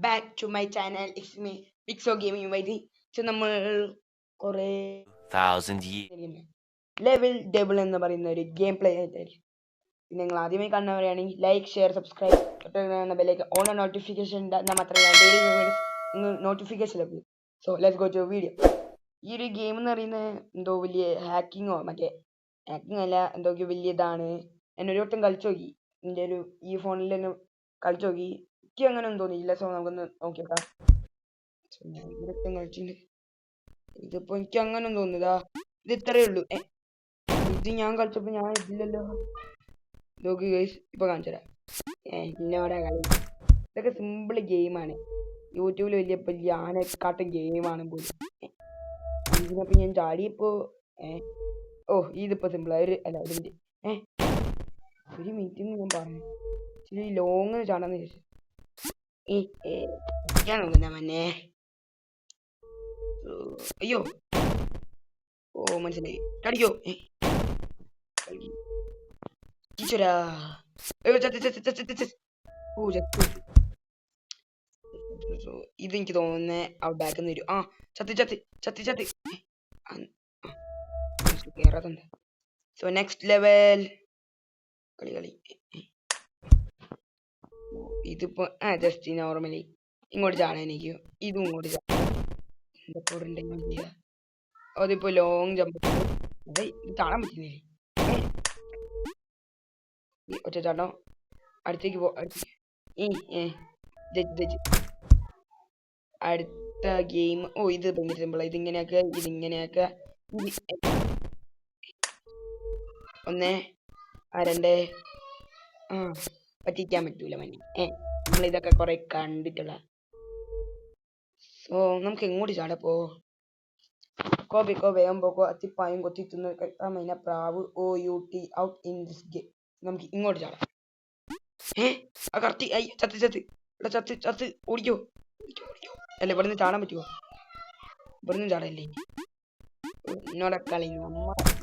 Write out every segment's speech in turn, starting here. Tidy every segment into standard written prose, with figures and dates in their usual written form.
back to my channel. It's me, Pixo Gaming വൈദ്യ. നമ്മൾ കുറേ 1,000 years. ലെവൽ ഡബിൾ എന്ന് പറയുന്ന ഒരു ഗെയിം പ്ലേ ആയിട്ടായിരിക്കും. നിങ്ങൾ ആദ്യമായി കാണുന്നവരാണെങ്കിൽ ലൈക്ക്, ഷെയർ, സബ്സ്ക്രൈബ്, തൊട്ടുള്ള ബെല്ലേക്ക് ഓൺ നോട്ടിഫിക്കേഷൻ മാത്രമല്ല ഡെയിലി നിങ്ങൾ നോട്ടിഫിക്കേഷൻ ലഭിക്കും. So let's go to video. ഈ ഒരു ഗെയിം എന്ന് പറയുന്നത് എന്തോ വലിയ ഹാക്കിങ്ങോ ഹാക്കിംഗ് അല്ല, എന്തൊക്കെയോ വലിയ ഇതാണ്. എന്നെ ഒരു വട്ടം കളിച്ചു നോക്കി, എൻ്റെ ഒരു ഈ ഫോണിൽ തന്നെ കളിച്ചു നോക്കി. എനിക്ക് അങ്ങനെ ഒന്നും തോന്നിയില്ല. സോ നമുക്കൊന്ന് നോക്കിയേക്കാം. കളിച്ചിട്ടുണ്ട്. ഇതിപ്പോ എനിക്ക് അങ്ങനെ ഒന്നും തോന്നുന്നതാ. ഇത് ഇത്രയേ ഉള്ളൂ. ഇത് ഞാൻ കളിച്ചപ്പോ ഞാൻ ഇതില്ലല്ലോ. നോക്കി ഗൈസ്, ഇപ്പൊ കാണിച്ചു തരാം. ഇന്നോടെ കളി. ഇതൊക്കെ സിമ്പിൾ ഗെയിമാണ്. യൂട്യൂബിൽ വലിയ ആനക്കാട്ടും ഗെയിമാണ് പോലും. ഇതിനപ്പോ ഞാൻ ചാടിയപ്പോ ഇതിപ്പോ സിമ്പിൾ ഒരു അല്ല ഒരു മിനിറ്റ് ഒരു മിനിറ്റ് ഞാൻ പറഞ്ഞു. ഇച്ചിരി ലോങ് ചാടാന്ന് ചോദിച്ചു. ഞാൻ നോക്കുന്ന മന്നെ. അയ്യോ, മനസ്സിലായി. അടിയോ ടീച്ചറാ. ഇത് എനിക്ക് തോന്നുന്നേ അവിടെ ബാക്ക് വരും. ചത്തി കേറാത്തുണ്ട്. സോ നെക്സ്റ്റ് ലെവൽ കളി. ഇതിപ്പോ ജസ്റ്റ് നോർമലി ഇങ്ങോട്ട് ചാടാൻ എനിക്ക് ഇതും ഇങ്ങോട്ട് ചാടാൻ. അതിപ്പോ ലോങ് ജമ്പ് ഇത് ചാടാൻ പറ്റില്ലേ? ഒറ്റ ചാടണം. അടുത്തേക്ക് പോ. അടുത്ത ഗെയിം. ഇത് ഭയങ്കര സിമ്പിളാ. ഇതിങ്ങനെയൊക്കെ ഒന്നേ രണ്ടേ പറ്റിക്കാൻ പറ്റൂല മഞ്ഞ. നമ്മളിതൊക്കെ കൊറേ കണ്ടിട്ടുള്ള. സോ നമുക്ക് എങ്ങോട്ട് ചാടപ്പോ? വേഗം പോകോ. അത്തിപ്പായും കൊത്തിത്തുന്ന മൈന പ്രാവ് ഔട്ട് ഇൻ ദിസ് ഗെയിം. നമുക്ക് ഇങ്ങോട്ട് ചാടാം. കറക്റ്റ്. ചത്ത് ഓടിക്കോ. അല്ല, ഇവിടുന്ന് ചാടാൻ പറ്റുമോ? ഇവിടുന്ന് ചാടല്ലേ? എന്നോടെ കളി.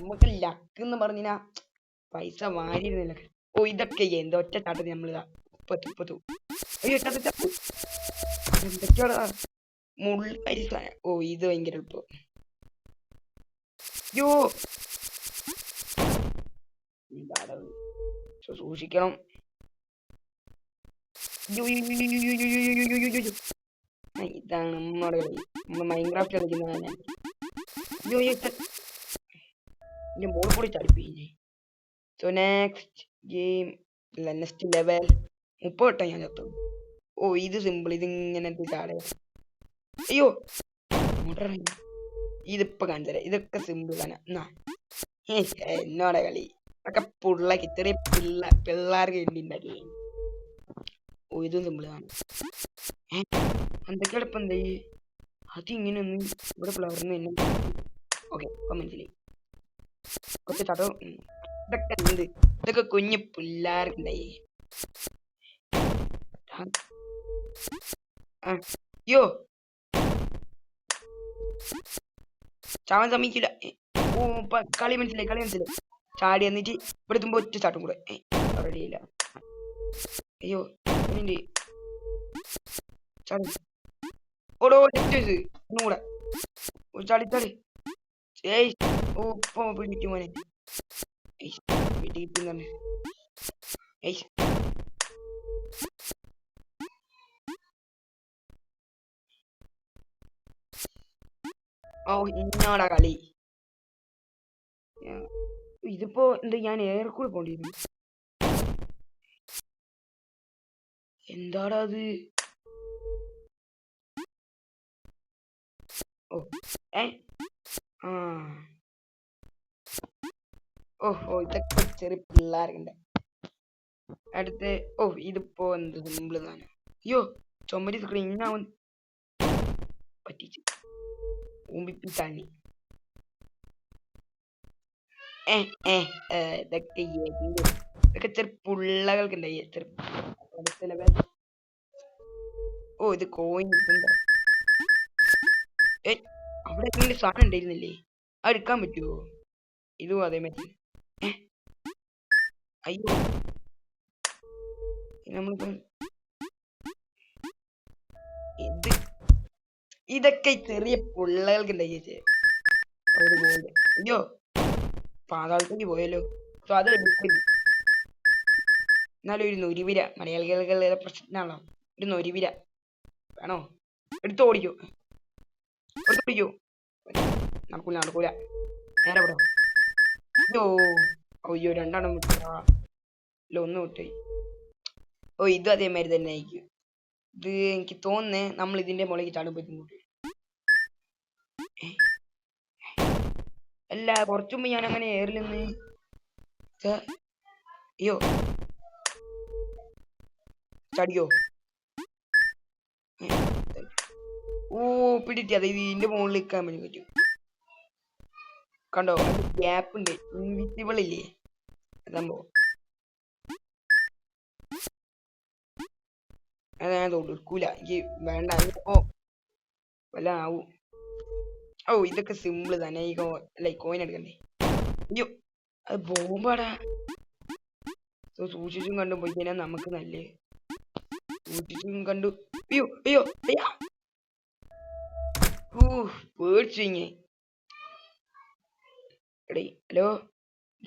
നമുക്ക് ലക്ക് എന്ന് പറഞ്ഞാ പൈസ വാരിയിരുന്നില്ല. ഇതൊക്കെ എന്തോ ഒറ്റ ചാട്ടത്തിൽ നമ്മളിതാ ഇപ്പത്തു. അയ്യോ, എന്തൊക്കെയാണ് ഇത് ഭയങ്കര എളുപ്പം. യോ, സൂക്ഷിക്കണം. ഇതാണ് നമ്മുടെ കളി. നമ്മൾ മൈൻക്രാഫ്റ്റ് കളിക്കുന്നതാണ്. ഞാൻ ബോൾ കൂടി ചാടിപ്പോയി. So next game next level 30 വട്ടം ഞാൻ ചത്തു. ഇത് സിമ്പിൾ. ഇതിങ്ങനത്തെ ചാടേ. അയ്യോ, ഇതിപ്പോ കാണിച്ചേ. ഇതൊക്കെ സിമ്പിൾ ആണ്. എന്നോടെ കളി ഒക്കെ പിള്ളക്ക് ചെറിയ പിള്ളേർക്ക് വേണ്ടിണ്ടാക്കി. ഇതും സിമ്പിൾ ആണ്. എന്തൊക്കെയാണ് ഇപ്പൊ എന്താ അതിങ്ങനെയൊന്നും ഇവിടെ പിള്ളേർന്ന് തന്നെ. ഓക്കെ, ഇപ്പൊ മനസ്സിലായി. കുറച്ച് ചാട്ടോ. ഇതൊക്കെ കുഞ്ഞു പിള്ളേർക്കുണ്ടായി. അയ്യോ, ചാവാൻ സമ്മതിക്കില്ല. കളി മനസ്സിലായി. ചാടി എന്നിട്ട് ഇവിടെ എത്തുമ്പോ ഒറ്റ ചാട്ടും കൂടെ. റെഡിയില്ല. അയ്യോ, ചാടി ഓടോ. ഒന്നുകൂടെ ചാടി. പിടിക്കും മോനെ. പിടിക്കുന്നു. ഇന്നോടാ കളി. ഇതിപ്പോ എന്താ, ഞാൻ എയർ കൂടെ പോണ്ടിരുന്നു. എന്താടാ അത്? ഇതൊക്കെ ചെറിയ പിള്ളേരുണ്ട്. അടുത്ത് ഇതിപ്പോ എന്ത് സിമ്പിൾ തന്നെ. അയ്യോ, ചുമരി സ്ക്രീൻ പറ്റിച്ചു. ഊമ്പിപ്പിച്ചാണി. ഇതൊക്കെ ചെറു പിള്ളകൾക്ക് ഉണ്ടായി. ഇത് കോയിൻ. അവിടെ എന്തെങ്കിലും സാധനം ഉണ്ടായിരുന്നില്ലേ? എടുക്കാൻ പറ്റുമോ? ഇതും അതേമാതിരി. അയ്യോ, നമ്മളിപ്പോ ഇതൊക്കെ ചെറിയ പിള്ളകൾക്ക് ഉണ്ടായി ചേച്ചി. ഒരു ഗോൾഡ്. അയ്യോ പാതാളത്തേക്ക് പോയല്ലോ. സോ അത് എടുക്കരുത്. എന്നാലും ഒരു നൊരിവിര മലയാളികളുടെ പ്രശ്നമാണോ? ഒരു നൊരിവിര വേണോ? എടുത്തോടിക്കോ. എടുത്തോടിക്കോ. നടക്കൂല നടക്കൂല. നേരെ വിടോ. അയ്യോ അയ്യോ രണ്ടെണ്ണം വിട്ടാ. ഇല്ല ഒന്ന് വിട്ടായി. ഓ ഇത് അതേമാതിരി തന്നെ ആയിരിക്കും. ഇത് എനിക്ക് തോന്നുന്നേ നമ്മൾ ഇതിന്റെ മുകളിൽ ചാടുമ്പോ ഇങ്ങോട്ട്. അല്ല കുറച്ചു മുമ്പ് ഞാൻ അങ്ങനെ ഏറില്ലെന്ന്. അയ്യോ ചടിയോ. ഓ പിടിച്ച അത് ഇതിന്റെ മുകളിൽ നിൽക്കാൻ വേണ്ടി പറ്റും. കണ്ടോ ഗ്യാപ്പ് ഉണ്ട്. ഇൻവിസിബിൾ ഇല്ലേ സംഭവം. അത് ഞാൻ എടുക്കൂല. എനിക്ക് വേണ്ട. ഓ വല്ല ആവും. ഓ ഇതൊക്കെ സിമ്പിള് തന്നെ. ഈ കോയിൻ എടുക്കണ്ടേ. അയ്യോ അത് ബോംബാടാ. സൂക്ഷിച്ചും കണ്ടും പോയി കഴിഞ്ഞാൽ നമുക്ക് നല്ലേ. സൂക്ഷിച്ചും കണ്ടു. അയ്യോ അയ്യോ അയ്യാ. പേടിച്ചു ഇങ്ങേ. എടേ ഹലോ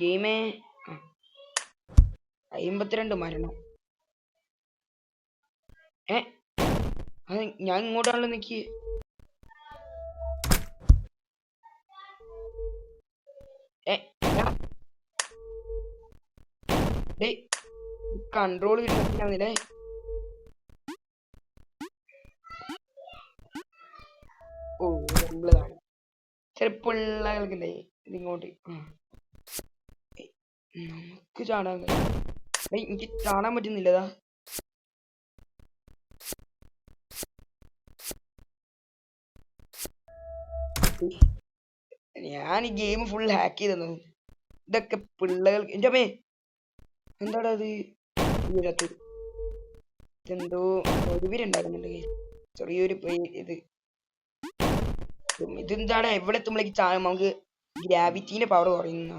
ഗെയിമേ. 52 മരണം. അത് ഞാൻ ഇങ്ങോട്ടാണല്ലോ നിക്ക്. കൺട്രോൾ കിട്ടുന്നില്ലേ. ഓ നമ്മളതാണ് ചെറുപ്പുള്ളകൾക്കില്ലേ ഇതിങ്ങോട്ട്. നമുക്ക് ചാടാൻ എനിക്ക് ചാടാൻ പറ്റുന്നില്ലതാ. ഞാൻ ഈ ഗെയിം ഫുൾ ഹാക്ക് ചെയ്തു. ഇതൊക്കെ പിള്ളകൾ. എന്റെ അമ്മേ എന്താടാ അത്. എന്തോ ഒഴിവിലുണ്ടായിരുന്നുണ്ട്. ചെറിയൊരു ഇത് ഇതെന്താണ് എവിടെ എത്തുമ്പോഴേക്ക് നമുക്ക് ഗ്രാവിറ്റീന്റെ പവർ കുറയുന്ന.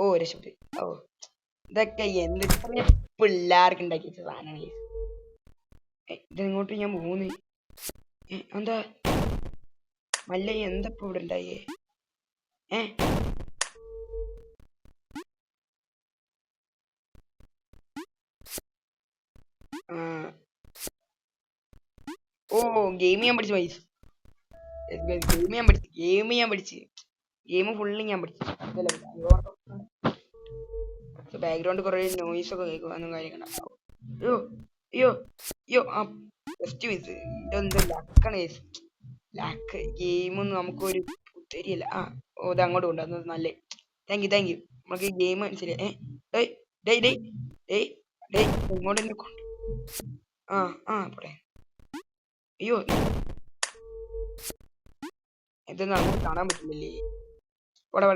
ഓ രക്ഷപ്പെട്ടു. ഓ ഇതൊക്കെ എന്ത് പിള്ളേർക്ക് ഉണ്ടാക്കി വെച്ച സാധനമാണ്. ഇതെങ്ങോട്ട് ഞാൻ പോകുന്നു. എന്താ മല്ല എന്തപ്പോ ഇവിടെ ഉണ്ടായേ. ഓ ഗെയിം ഞാൻ പഠിച്ചു പൈസ. ഗെയിം ഫുള്ള് ഞാൻ പഠിച്ചു. ബാക്ക്ഗ്രൗണ്ട് കുറെ നോയിസ് ഒക്കെ കേൾക്കുവാനും കാര്യങ്ങൾ. അയ്യോ അയ്യോ അയ്യോ ആ ജസ്റ്റ് മിസ്. ഇതെന്ത് ലക്കാണ്. ലാക്ക് ഗെയിമൊന്നും നമുക്കൊരു ശരിയല്ല. ഓ ഇത് അങ്ങോട്ട് കൊണ്ടുവന്നത് നല്ലേ. താങ്ക് യു നമുക്ക് ഈ ഗെയിം മനസ്സിലായി. ഇങ്ങോട്ട് തന്നെ കൊണ്ട്. പോട്ടെ. അയ്യോ ഇതൊന്നും അങ്ങോട്ട് കാണാൻ പറ്റുന്നില്ലേ. ഇവിടെ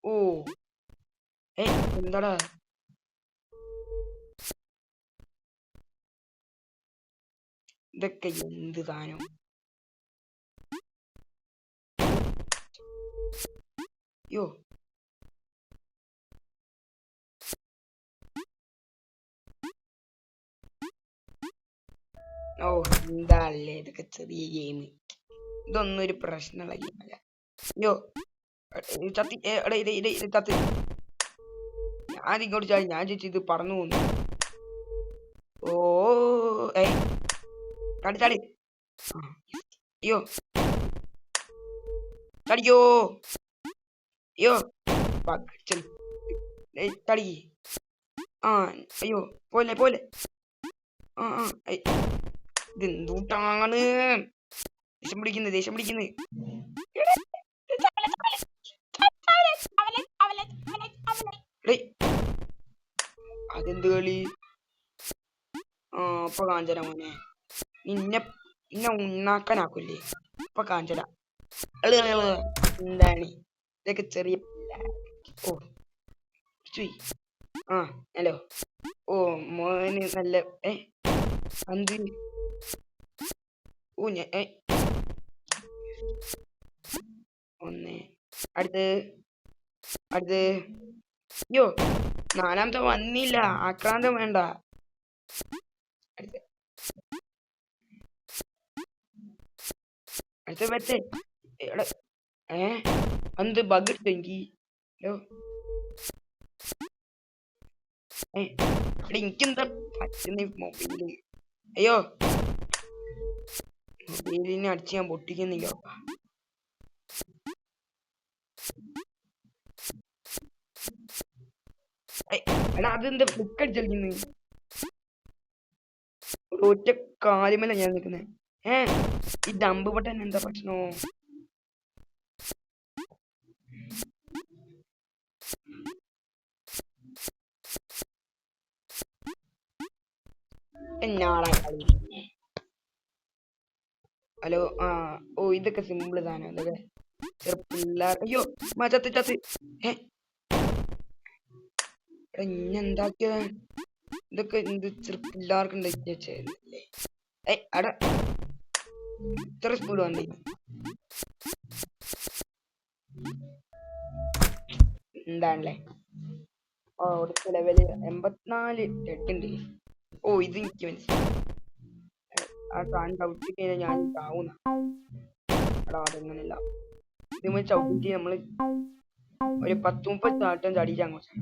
ഓ എന്താടാ ഇതൊക്കെ എന്ത് സാധനം. യോ ഓ എന്താല്ലേ ഇതൊക്കെ ചെറിയ ഗെയിം. ഇതൊന്നും ഒരു പ്രശ്നമുള്ള ഗെയിമല്ല. അയ്യോ ചത്തി ചത്തി. ഞാൻ ഇങ്ങോട്ട് ചാടി. ഞാൻ ചേച്ചി ഇത് പറന്നു പോന്നു. ഓ ചാടി ചാടി. അയ്യോ ചടിക്കോ. അയ്യോ ചടി. അയ്യോ പോലെ. ഇതെന്തൂട്ടാണ് ദേഷ്യം പിടിക്കുന്നത്. അതെന്ത് കളി. ഇപ്പൊ കാഞ്ചര മോനെ. ഇന്നെ ഉണ്ണാക്കാനാക്കൂല്ലേ. ഇപ്പൊ കാഞ്ചര. എന്താണ് ഇതൊക്കെ ചെറിയ. ഓ ഹലോ. ഓ മോന് നല്ല എന്ത്. ഓ ഞാൻ ഒന്ന് അടുത്ത്. അയ്യോ നാലാമത്തെ വന്നില്ല. ആക്രാന്തം വേണ്ട. അടുത്ത അടുത്ത വെച്ചേ. എടാ, എന്ത് ബഗ് എടുത്തു എനിക്ക്? ഹലോ, എനിക്കെന്താ പറ്റുന്ന മൊബൈല്? അയ്യോ, മൊബൈലിനെ അടിച്ച് ഞാൻ പൊട്ടിക്കുന്നില്ല. എടാ, അതെന്താ ഫ്ലിക്ക് അടിച്ചടിക്കുന്നു? ഒറ്റ കാലുമല്ല ഞാൻ നിൽക്കുന്നത്. ഈ ഡമ്പ് ബട്ടൺ എന്താ പ്രശ്നോ? എന്നാടാ കളി? ഹലോ, ഓ ഇതൊക്കെ സിമ്പിൾ സാധനം. ഇതൊക്കെ ചെറുപ്പിള്ളേർ. അയ്യോ, ചത്ത് ചത്ത്. ഇന്നെന്താക്കിയതാണ് ഇതൊക്കെ? എന്ത് ചെറുപ്പിള്ളേർക്ക് ഉണ്ടാക്കിയല്ലേ? അടാ, ഇത്ര സ്പീഡ് വണ്ടി എന്താണല്ലേ? ഓ, അടുത്ത ലെവല് 84 ഉണ്ട്. ഓ, ഇത് എനിക്ക് മനസ്സിലായി. ആ സാധനം ചവിട്ടി കഴിഞ്ഞാൽ ഞാൻ ചാവുന്ന. എടാ, അതെങ്ങനെയല്ല. ഇത് ചവിട്ടി നമ്മള് ഒരു 10-30 ചാട്ടം ചാടിയിട്ട് അങ്ങോട്ട്.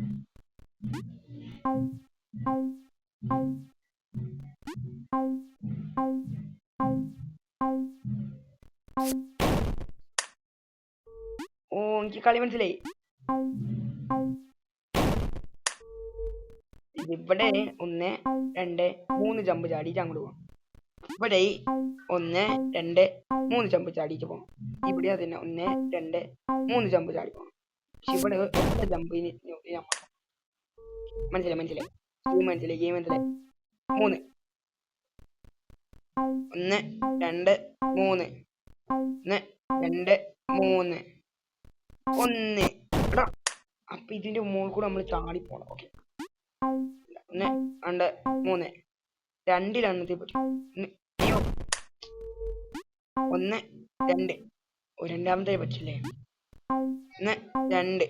ഓ, എനിക്ക് കളി മനസ്സിലായി. ഇവിടെ 1 2 3 ജമ്പ് ചാടിയിട്ട് അങ്ങോട്ട് പോകാം. ഇവിടെ 1 2 3 ജമ്പ് ചാടിയിട്ട് പോകാം. ഇവിടെ അതിന് 1 2 3 ജമ്പ് ചാടി പോകാം. പക്ഷെ ഇവിടെ ഒറ്റ ജമ്പിന് മനസ്സിലായി. ഗെയിം മനസ്സിലായി. 3 1 2 3 1 2 3 1. എടാ, അപ്പൊ ഇതിന്റെ മുകളിൽ കൂടെ നമ്മൾ ചാടി പോണം. ഓക്കെ, 1 2 3 2 പറ്റും. 1 2 രണ്ടാമത്തെ പറ്റില്ലേ? 1 2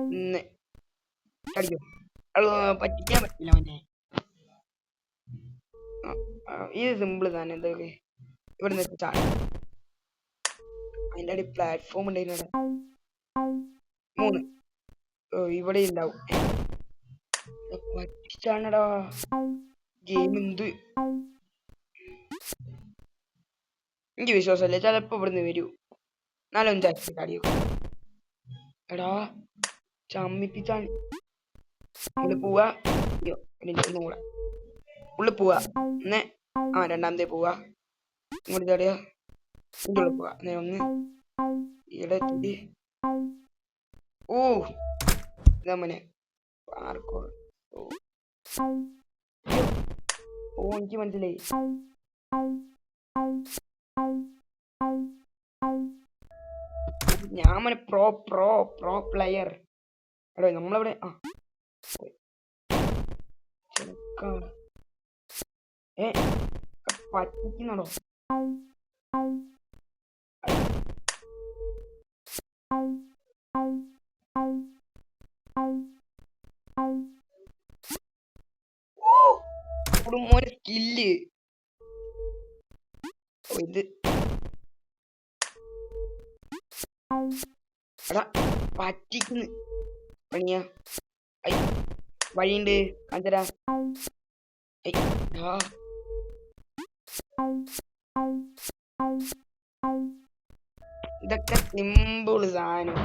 1 കളിക്കോ? പറ്റിക്കാൻ പറ്റില്ല മറ്റേ. ഇത് സിമ്പിൾ തന്നെ. എന്തൊക്കെ ഇവിടെ നിന്ന് അതിന്റെ അടി പ്ലാറ്റ്ഫോം ഉണ്ടായിരുന്നു. 3 ഇവിടെ ഉണ്ടാവും. പറ്റിച്ചാണടാ ഗെയിം. എന്ത് എനിക്ക് വിശ്വാസമല്ലേ? ചിലപ്പോ ഇവിടുന്ന് വരൂ. 4-5 അടിയോ. എടാ, ചമ്മിപ്പിച്ചാണ്. ഉള്ളിൽ പോവാ. അയ്യോ, ഒന്നുകൂടെ ഉള്ളിൽ പോവാ. രണ്ടാമത്തെ പോവാ. ഇങ്ങോട്ട് ചാടിയാ ഉള്ളിൽ പോവാ. 1 ഇവിടെ. ഓ, ഇതമ്മനെ പാർക്കോർ. ഓ, എനിക്ക് മനസ്സിലായി. ഞാൻ പ്രോ പ്ലെയർ. എടോ, നമ്മളവിടെ പറ്റിക്കുന്നടോ. മോനെ സ്കില്ല്. ഇത് എടാ, പറ്റിക്കുന്നു. പണിയാ വഴിയുണ്ട് കാഞ്ചരാ. ഇതൊക്കെ സിമ്പിൾ സാധനം.